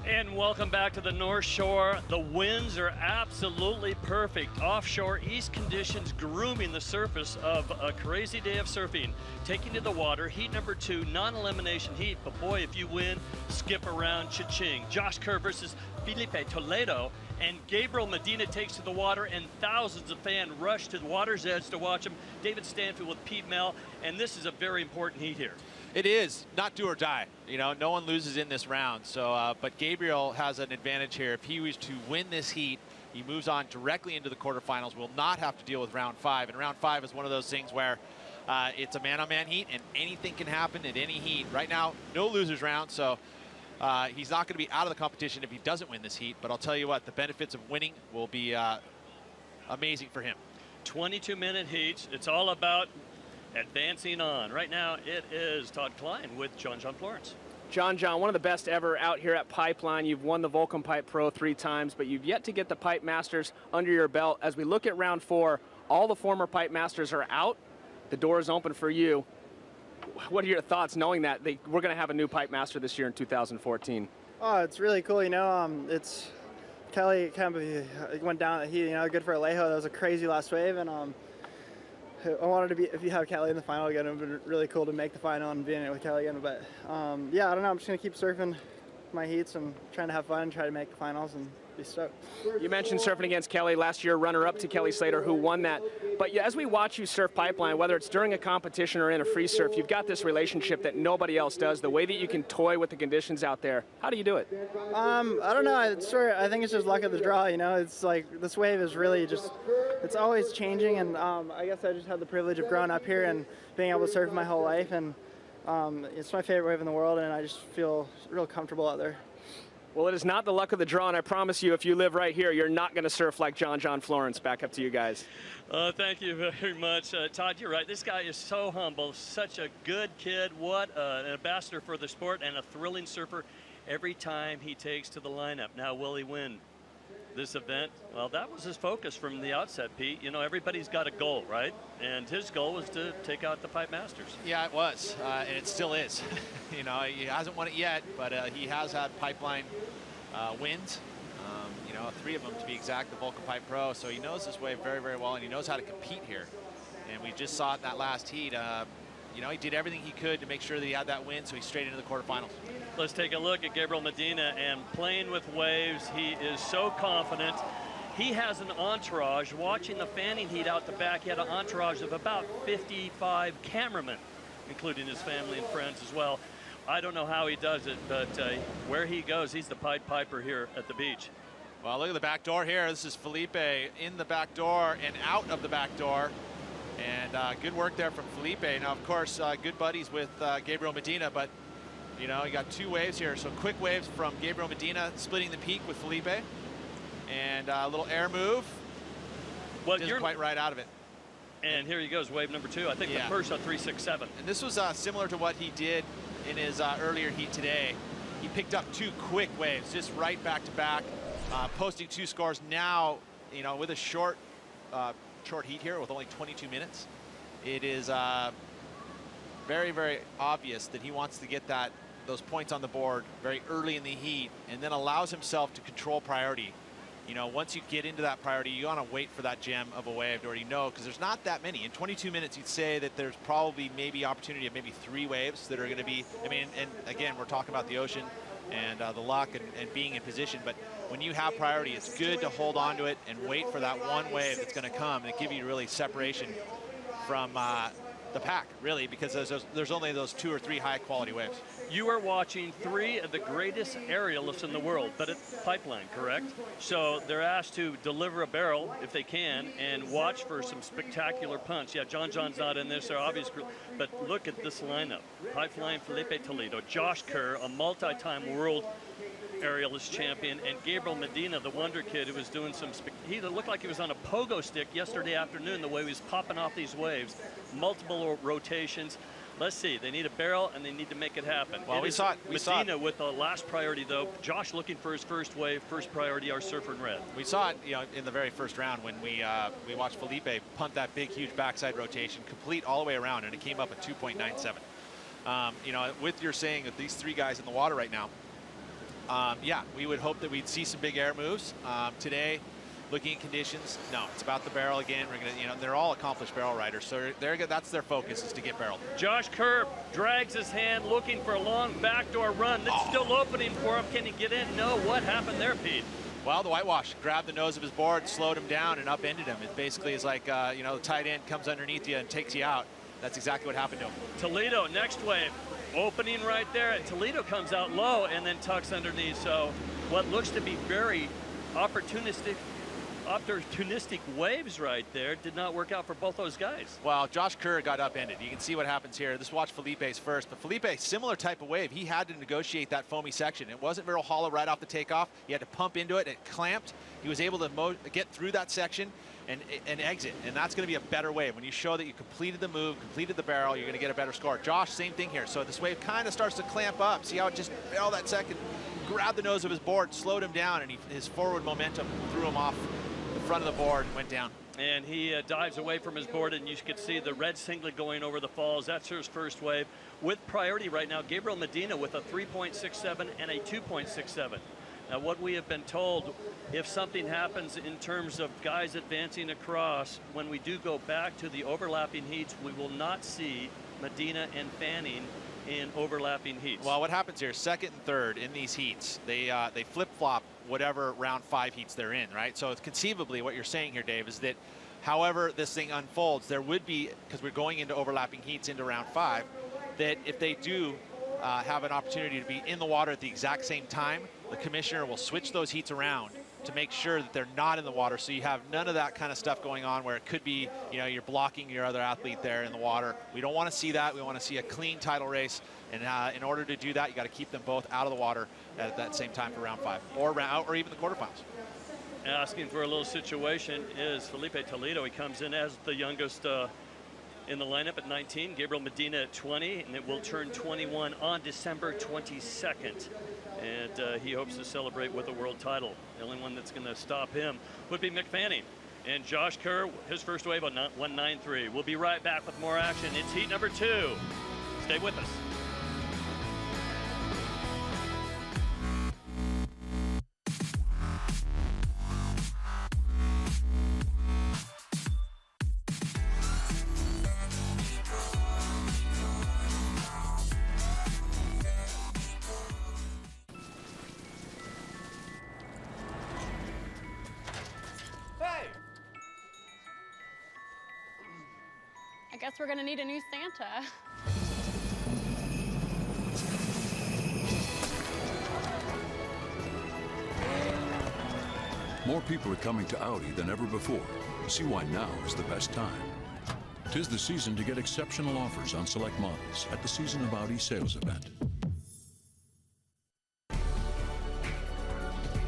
And welcome back to the North Shore. The winds are absolutely perfect. Offshore, east conditions grooming the surface of a crazy day of surfing. Taking to the water, heat number 2, non-elimination heat. But boy, if you win, skip around, cha-ching. Josh Kerr versus Filipe Toledo. And Gabriel Medina takes to the water, and thousands of fans rush to the water's edge to watch him. David Stanfield with Pete Mel, and this is a very important heat here. It is not do or die. You know, no one loses in this round. So, but Gabriel has an advantage here. If he was to win this heat, he moves on directly into the quarterfinals. Will not have to deal with round 5. And round 5 is one of those things where it's a man-on-man heat, and anything can happen at any heat. Right now, no losers round. So he's not going to be out of the competition if he doesn't win this heat. But I'll tell you what, the benefits of winning will be amazing for him. 22-minute heats. It's all about advancing on. Right now, it is Todd Klein with John Florence. John, one of the best ever out here at Pipeline. You've won the Vulcan Pipe Pro 3 times, but you've yet to get the Pipe Masters under your belt. As we look at round 4, all the former Pipe Masters are out. The door is open for you. What are your thoughts knowing that we're going to have a new Pipe Master this year in 2014? Oh, it's really cool. You know, it's Kelly kind of went down. He, good for Alejo. That was a crazy last wave, and I wanted to be, if you have Kelly in the final again, it would have been really cool to make the final and be in it with Kelly again. But yeah, I don't know. I'm just going to keep surfing my heats and trying to have fun and try to make the finals and be stoked. You mentioned surfing against Kelly last year, runner-up to Kelly Slater, who won that. But as we watch you surf Pipeline, whether it's during a competition or in a free surf, you've got this relationship that nobody else does, the way that you can toy with the conditions out there. How do you do it? I don't know. I think it's just luck of the draw, It's like this wave is really just, it's always changing. And I guess I just had the privilege of growing up here and being able to surf my whole life. And it's my favorite wave in the world, and I just feel real comfortable out there. Well, it is not the luck of the draw, and I promise you, if you live right here, you're not going to surf like John Florence. Back up to you guys. Thank you very much. Todd, you're right. This guy is so humble, such a good kid. What an ambassador for the sport and a thrilling surfer every time he takes to the lineup. Now, will he win this event? Well, that was his focus from the outset, Pete. Everybody's got a goal, right? And his goal was to take out the Pipe Masters. Yeah, it was, and it still is. He hasn't won it yet, but he has had Pipeline wins. 3 of them to be exact, the Vulcan Pipe Pro. So he knows this wave very, very well, and he knows how to compete here. And we just saw it in that last heat. He did everything he could to make sure that he had that win, so he's straight into the quarterfinals. Let's take a look at Gabriel Medina and playing with waves. He is so confident. He has an entourage. Watching the fanning heat out the back, he had an entourage of about 55 cameramen, including his family and friends as well. I don't know how he does it, but where he goes, he's the Pied Piper here at the beach. Well, look at the back door here. This is Filipe in the back door and out of the back door. And good work there from Filipe. Now, of course, good buddies with Gabriel Medina, but, you got 2 waves here. So quick waves from Gabriel Medina splitting the peak with Filipe. And a little air move. Well, you're quite right out of it. And here he goes, wave number 2. I think the first on 367. And this was similar to what he did in his earlier heat today. He picked up 2 quick waves, just right back to back, posting 2 scores. Now, with a short heat here with only 22 minutes, it is very, very obvious that he wants to get those points on the board very early in the heat, and then allows himself to control priority. Once you get into that priority, you want to wait for that gem of a wave to already know, because there's not that many. In 22 minutes, you'd say that there's probably maybe opportunity of maybe 3 waves that are going to be, and again, we're talking about the ocean and the luck and being in position, but when you have priority, it's good to hold on to it and wait for that one wave that's going to come and give you really separation from the pack, really, because there's only those 2 or 3 high-quality waves. You are watching 3 of the greatest aerialists in the world, but at Pipeline, correct? So they're asked to deliver a barrel, if they can, and watch for some spectacular punts. Yeah, John's not in this, they're obvious, but look at this lineup. Pipeline, Filipe Toledo, Josh Kerr, a multi-time world aerialist champion, and Gabriel Medina, the wonder kid, who was doing he looked like he was on a pogo stick yesterday afternoon, the way he was popping off these waves. Multiple rotations. Let's see, they need a barrel and they need to make it happen. Well, we saw it. Medina with the last priority, though. Josh looking for his first wave, first priority, our surfer in red. We saw it, in the very first round when we watched Filipe punt that big, huge backside rotation, complete all the way around, and it came up at 2.97. With your saying of these 3 guys in the water right now, yeah, we would hope that we'd see some big air moves. Today, looking at conditions, no, it's about the barrel again. We're gonna, you know, they're all accomplished barrel riders, so that's their focus, is to get barreled. Josh Kerr drags his hand, looking for a long backdoor run. It's still opening for him. Can he get in? No. What happened there, Pete? Well, the whitewash grabbed the nose of his board, slowed him down, and upended him. It basically is like, you know, the tight end comes underneath you and takes you out. That's exactly what happened to him. Toledo, next wave, opening right there. Toledo comes out low and then tucks underneath. So what looks to be very opportunistic waves right there did not work out for both those guys. Well, Josh Kerr got upended. You can see what happens here. Let's watch Filipe's first. But Filipe, similar type of wave. He had to negotiate that foamy section. It wasn't very hollow right off the takeoff. He had to pump into it. It clamped. He was able to get through that section and exit. And that's going to be a better wave. When you show that you completed the move, completed the barrel, you're going to get a better score. Josh, same thing here. So this wave kind of starts to clamp up. See how it just fell that second, grabbed the nose of his board, slowed him down, and his forward momentum threw him off the front of the board and went down. And he dives away from his board, and you can see the red singlet going over the falls. That's his first wave. With priority right now, Gabriel Medina with a 3.67 and a 2.67. Now, what we have been told, if something happens in terms of guys advancing across, when we do go back to the overlapping heats, we will not see Medina and Fanning in overlapping heats. Well, what happens here, second and third in these heats, they flip-flop whatever round 5 heats they're in, right? So it's conceivably what you're saying here, Dave, is that however this thing unfolds, there would be, because we're going into overlapping heats into round 5, that if they do have an opportunity to be in the water at the exact same time, the commissioner will switch those heats around to make sure that they're not in the water, so you have none of that kind of stuff going on where it could be, you know, you're blocking your other athlete there in the water. We don't want to see that. We want to see a clean title race, and in order to do that, you got to keep them both out of the water at that same time for round 5 or even the quarterfinals. Asking for a little situation is Filipe Toledo. He comes in as the youngest in the lineup at 19, Gabriel Medina at 20, and it will turn 21 on December 22nd. And he hopes to celebrate with a world title. The only one that's going to stop him would be Mick Fanning. And Josh Kerr, his first wave on 193. We'll be right back with more action. It's heat number 2. Stay with us. I guess we're gonna need a new Santa. More people are coming to Audi than ever before. See why now is the best time. 'Tis the season to get exceptional offers on select models at the Season of Audi sales event.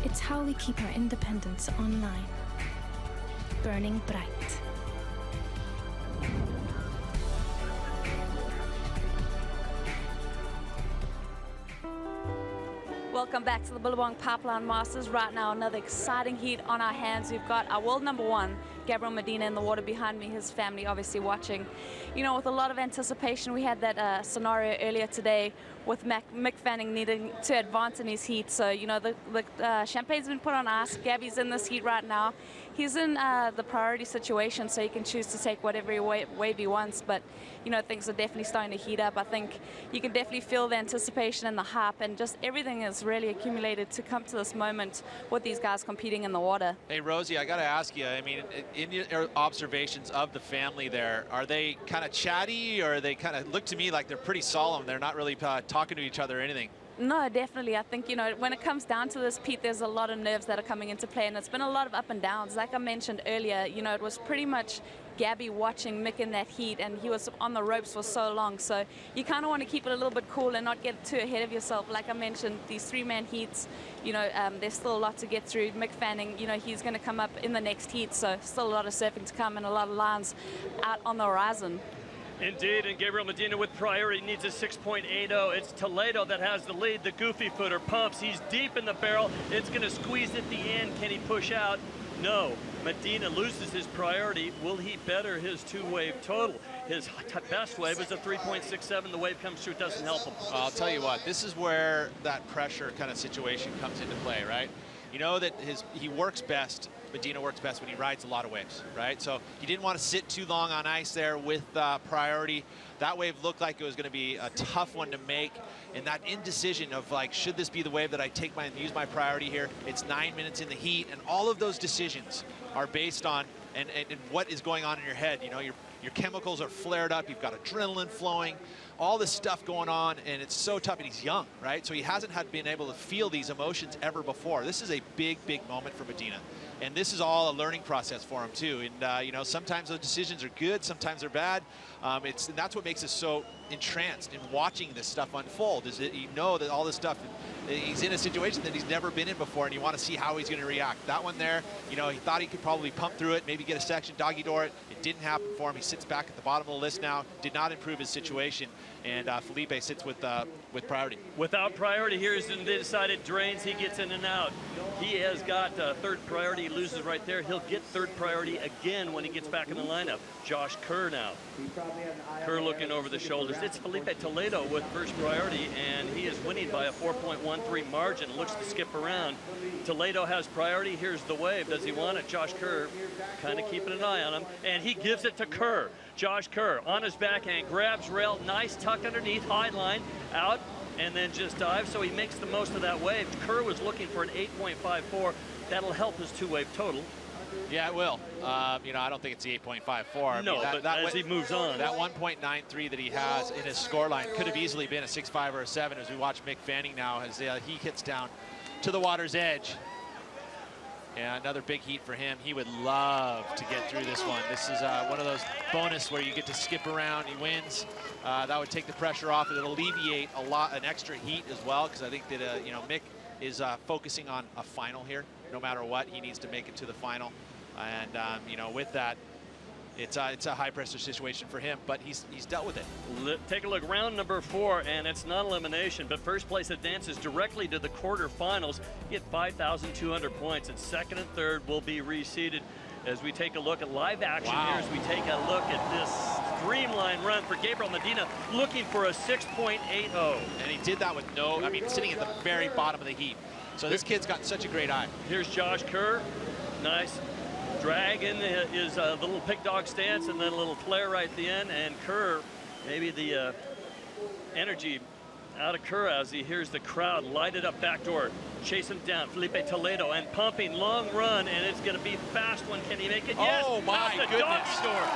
It's how we keep our independence online, burning bright. Welcome back to the Billabong Pipeline Masters. Right now, another exciting heat on our hands. We've got our world number 1, Gabriel Medina, in the water behind me, his family obviously watching. You know, with a lot of anticipation, we had that scenario earlier today with Mick Fanning needing to advance in his heat. So, you know, the champagne's been put on ice. Gabby's in this heat right now. He's in the priority situation, so he can choose to take whatever wave he wants. But, you know, things are definitely starting to heat up. I think you can definitely feel the anticipation and the hype, and just everything is really accumulated to come to this moment with these guys competing in the water. Hey, Rosie, I got to ask you, I mean, in your observations of the family there, are they kind of chatty, or they kind of look to me like they're pretty solemn? They're not really talking to each other or anything. No, definitely. I think, you know, when it comes down to this, Pete, there's a lot of nerves that are coming into play, and it's been a lot of up and downs. Like I mentioned earlier, you know, it was pretty much Gabby watching Mick in that heat, and he was on the ropes for so long. So you kind of want to keep it a little bit cool and not get too ahead of yourself. Like I mentioned, these 3-man heats, you know, there's still a lot to get through. Mick Fanning, you know, he's going to come up in the next heat, so still a lot of surfing to come and a lot of lines out on the horizon. Indeed, and Gabriel Medina with priority needs a 6.80. It's Toledo that has the lead. The goofy footer pumps. He's deep in the barrel. It's going to squeeze at the end. Can he push out? No. Medina loses his priority. Will he better his 2-wave total? His best wave is a 3.67. The wave comes through, doesn't help him. I'll tell you what, this is where that pressure kind of situation comes into play, right? You know that he works best, Medina works best when he rides a lot of waves, right? So he didn't want to sit too long on ice there with priority. That wave looked like it was going to be a tough one to make. And that indecision of like, should this be the wave that I take use my priority here? It's 9 minutes in the heat, and all of those decisions are based on and what is going on in your head. You know, your chemicals are flared up, you've got adrenaline flowing, all this stuff going on, and it's so tough. And he's young, right? So he hasn't been able to feel these emotions ever before. This is a big, big moment for Medina. And this is all a learning process for him too. And you know, sometimes those decisions are good, sometimes they're bad. And that's what makes us so entranced in watching this stuff unfold, is that you know that all this stuff, he's in a situation that he's never been in before, and you want to see how he's going to react. That one there, you know, he thought he could probably pump through it, maybe get a section, doggy door it. It didn't happen for him. He sits back at the bottom of the list now, did not improve his situation, and Filipe sits with priority. Without priority, here's the decided drains. He gets in and out. He has got third priority. He loses right there. He'll get third priority again when he gets back in the lineup. Josh Kerr now. Kerr looking over the shoulders. It's Filipe Toledo with first priority, and he is winning by a 4.13 margin. Looks to skip around. Toledo has priority. Here's the wave. Does he want it? Josh Kerr kind of keeping an eye on him, and he gives it to Kerr. Josh Kerr on his backhand, grabs rail, nice tuck underneath, high line, out, and then just dives, so he makes the most of that wave. Kerr was looking for an 8.54. That'll help his two-wave total. Yeah, it will. You know, I don't think it's the 8.54. No, but as he moves on. That 1.93 that he has in his scoreline could have easily been a 6.5 or a 7, as we watch Mick Fanning now as he hits down to the water's edge. Yeah, another big heat for him. He would love to get through this one. This is one of those bonus where you get to skip around. He wins. That would take the pressure off. It'll alleviate an extra heat as well, because I think that you know, Mick is focusing on a final here. No matter what, he needs to make it to the final. And you know, with that, it's a high pressure situation for him, but he's dealt with it. Take a look, round number 4, and it's non-elimination, but first place advances directly to the quarterfinals. Get 5,200 points, and second and third will be reseeded. As we take a look at live action here, as we take a look at this streamlined run for Gabriel Medina, looking for a 6.80. And he did that with sitting at the very bottom of the heat. So this kid's got such a great eye. Here's Josh Kerr, nice. Drag in his little pig dog stance, and then a little flare right at the end, and Kerr, maybe the energy out of Kerr as he hears the crowd light it up backdoor, chase him down. Filipe Toledo and pumping, long run, and it's going to be fast one. Can he make it? Yes. Oh my goodness! Doggy door.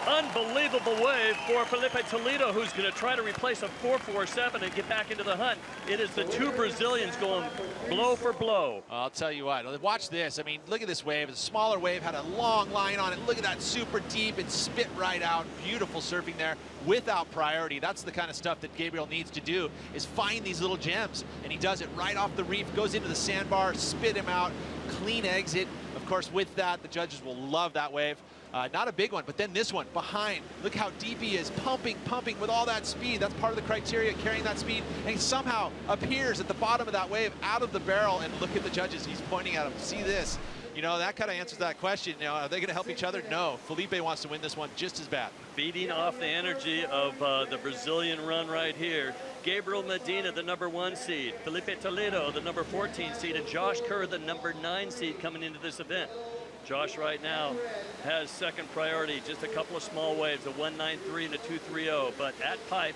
Unbelievable wave for Filipe Toledo, who's going to try to replace a 4.47 and get back into the hunt. It is the two Brazilians going blow for blow. I'll tell you what, watch this. I mean, look at this wave. It's a smaller wave, had a long line on it. Look at that, super deep. It spit right out. Beautiful surfing there without priority. That's the kind of stuff that Gabriel needs to do, is find these little gems. And he does it right off the reef, goes into the sandbar, spit him out, clean exit. Of course, with that, the judges will love that wave. Not a big one, but then this one behind. Look how deep he is, pumping with all that speed. That's part of the criteria, carrying that speed. And he somehow appears at the bottom of that wave, out of the barrel. And look at the judges, he's pointing at him. See this? You know, that kind of answers that question. You know, are they going to help each other? No. Filipe wants to win this one just as bad. Feeding off the energy of the Brazilian run right here. Gabriel Medina, the #1 seed. Filipe Toledo, the number 14 seed. And Josh Kerr, the number 9 seed coming into this event. Josh right now has second priority, just a couple of small waves, a 1.93 and a 2.30. But at pipe,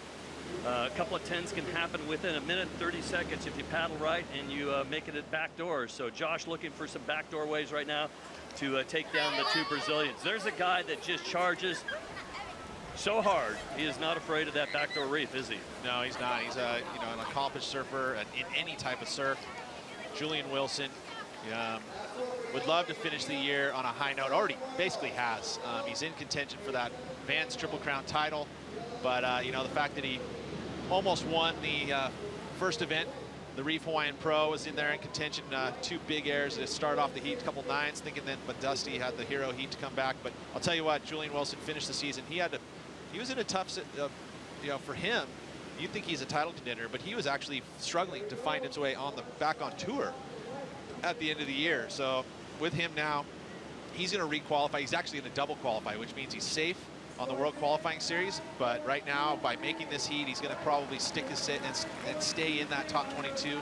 a couple of 10s can happen within a minute, 30 seconds if you paddle right and you make it at backdoors. So Josh looking for some backdoor waves right now to take down the two Brazilians. There's a guy that just charges so hard. He is not afraid of that backdoor reef, is he? No, he's not. He's an accomplished surfer in any type of surf. Julian Wilson would love to finish the year on a high note. Already basically has. He's in contention for that Vans Triple Crown title. But, you know, the fact that he almost won the first event, the Reef Hawaiian Pro, was in there in contention. 2 big airs to start off the heat, a couple 9s, thinking then, but Dusty had the hero heat to come back. But I'll tell you what, Julian Wilson finished the season. He was in a tough, you know, for him, you think he's a title contender, but he was actually struggling to find his way back on tour at the end of the year. So with him now, he's going to re-qualify. He's actually going to double qualify, which means he's safe on the World Qualifying Series, but right now, by making this heat, he's going to probably stick his sit and stay in that top 22.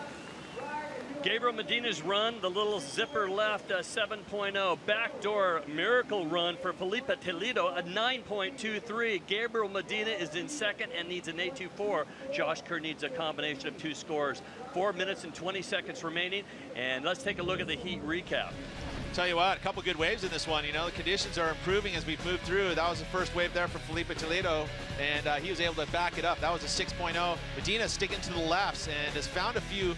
Gabriel Medina's run, the little zipper left, 7.0. Backdoor miracle run for Filipe Toledo, a 9.23. Gabriel Medina is in second and needs an 8.24. Josh Kerr needs a combination of 2 scores. 4 minutes and 20 seconds remaining, and let's take a look at the heat recap. Tell you what, a couple good waves in this one. You know, the conditions are improving as we've moved through. That was the first wave there for Filipe Toledo, and he was able to back it up. That was a 6.0. Medina sticking to the lefts and has found a few.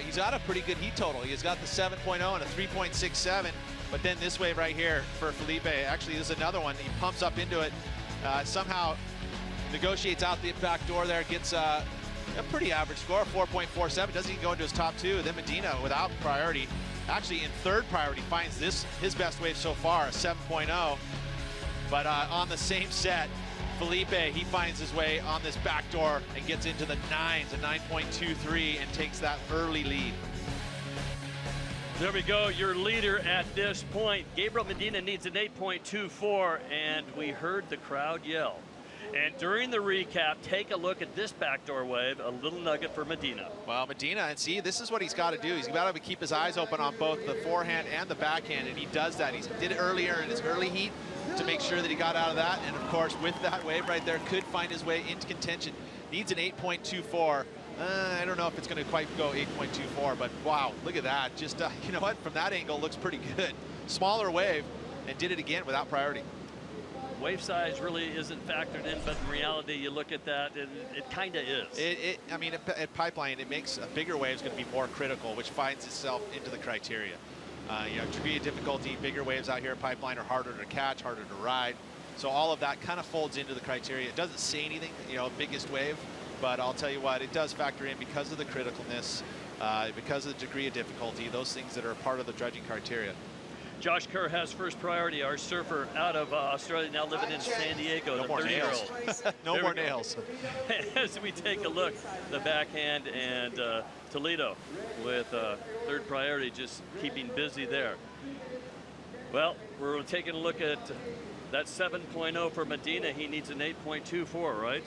He's got a pretty good heat total. He's got the 7.0 and a 3.67. But then this wave right here for Filipe, actually this is another one. He pumps up into it, somehow negotiates out the back door there, gets a pretty average score, 4.47. Doesn't even go into his top 2. Then Medina, without priority, actually in third priority, finds his best wave so far, a 7.0. But on the same set, Filipe, he finds his way on this back door and gets into the 9s, a 9.23, and takes that early lead. There we go, your leader at this point. Gabriel Medina needs an 8.24, and we heard the crowd yell. And during the recap, take a look at this backdoor wave, a little nugget for Medina. Well, Medina, and see, this is what he's got to do. He's got to keep his eyes open on both the forehand and the backhand, and he does that. He did it earlier in his early heat to make sure that he got out of that, and of course, with that wave right there, could find his way into contention. Needs an 8.24. I don't know if it's going to quite go 8.24, but wow, look at that. Just, you know what, from that angle, looks pretty good. Smaller wave, and did it again without priority. Wave size really isn't factored in, but in reality, you look at that, and it kind of is. I mean, at Pipeline, it makes a bigger wave is going to be more critical, which finds itself into the criteria. You know, degree of difficulty, bigger waves out here at Pipeline are harder to catch, harder to ride. So all of that kind of folds into the criteria. It doesn't say anything, you know, biggest wave, but I'll tell you what, it does factor in because of the criticalness, because of the degree of difficulty, those things that are part of the dredging criteria. Josh Kerr has first priority, our surfer out of Australia, now living in San Diego, no more 30-year-old. No more nails. As we take a look, the backhand and Toledo with third priority, just keeping busy there. Well, we're taking a look at that 7.0 for Medina. He needs an 8.24, right?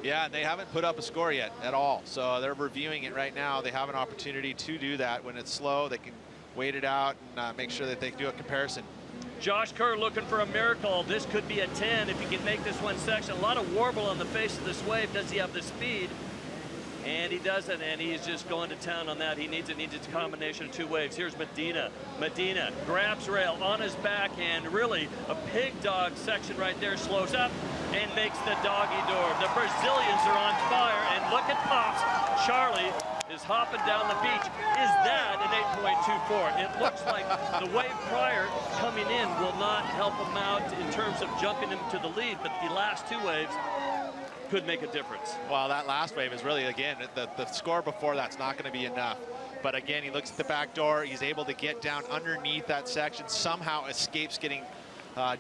Yeah, they haven't put up a score yet at all. So they're reviewing it right now. They have an opportunity to do that. When it's slow, they can wait it out and make sure that they can do a comparison. Josh Kerr looking for a miracle. This could be a 10 if he can make this one section. A lot of warble on the face of this wave. Does he have the speed? And he doesn't, and he's just going to town on that. He needs a combination of 2 waves. Here's Medina. Medina grabs rail on his back, and really a pig dog section right there, slows up and makes the doggy door. The Brazilians are on fire, and look at Pops. Charlie is hopping down the beach. Is that an 8.24? It looks like the wave prior coming in will not help him out in terms of jumping him to the lead, but the last 2 waves could make a difference. Well, that last wave is really, again, the score before that's not going to be enough. But again, he looks at the back door. He's able to get down underneath that section, somehow escapes getting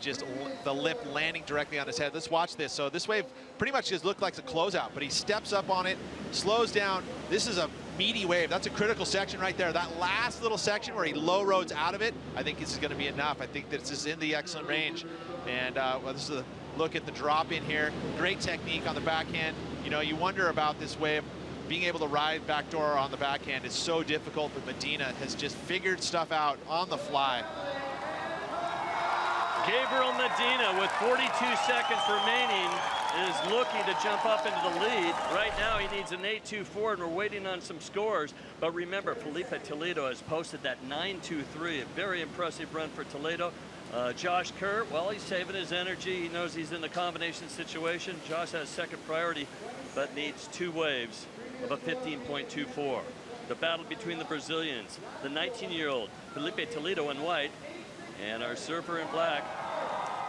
just the lip landing directly on his head. Let's watch this. So this wave pretty much just looked like a closeout, but he steps up on it, slows down. This is a meaty wave. That's a critical section right there. That last little section where he low roads out of it, I think this is going to be enough. I think this is in the excellent range. And well, this is a look at the drop in here. Great technique on the backhand. You know, you wonder about this wave. Being able to ride backdoor on the backhand is so difficult, but Medina has just figured stuff out on the fly. Gabriel Medina, with 42 seconds remaining, is looking to jump up into the lead. Right now, he needs an 8.24, and we're waiting on some scores. But remember, Filipe Toledo has posted that 9.23, a very impressive run for Toledo. Josh Kerr, well, he's saving his energy. He knows he's in the combination situation. Josh has second priority, but needs 2 waves of a 15.24. The battle between the Brazilians, the 19-year-old Filipe Toledo in white, and our surfer in black,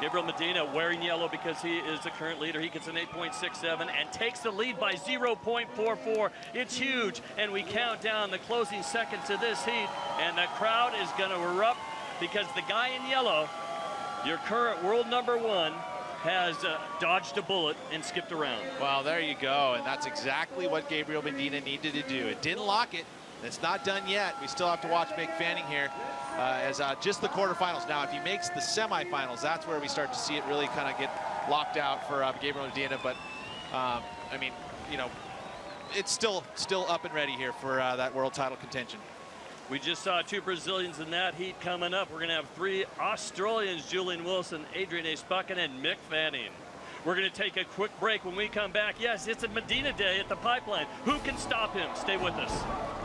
Gabriel Medina, wearing yellow because he is the current leader. He gets an 8.67 and takes the lead by 0.44. It's huge, and we count down the closing seconds of this heat, and the crowd is going to erupt because the guy in yellow, your current world #1, has dodged a bullet and skipped around. Well, there you go, and that's exactly what Gabriel Medina needed to do. It didn't lock it. It's not done yet. We still have to watch Mick Fanning here as just the quarterfinals. Now, if he makes the semifinals, that's where we start to see it really kind of get locked out for Gabriel Medina. But, I mean, you know, it's still up and ready here for that world title contention. We just saw 2 Brazilians in that heat coming up. We're going to have 3 Australians, Julian Wilson, Adrian Espucken, and Mick Fanning. We're going to take a quick break. When we come back, yes, it's a Medina day at the Pipeline. Who can stop him? Stay with us.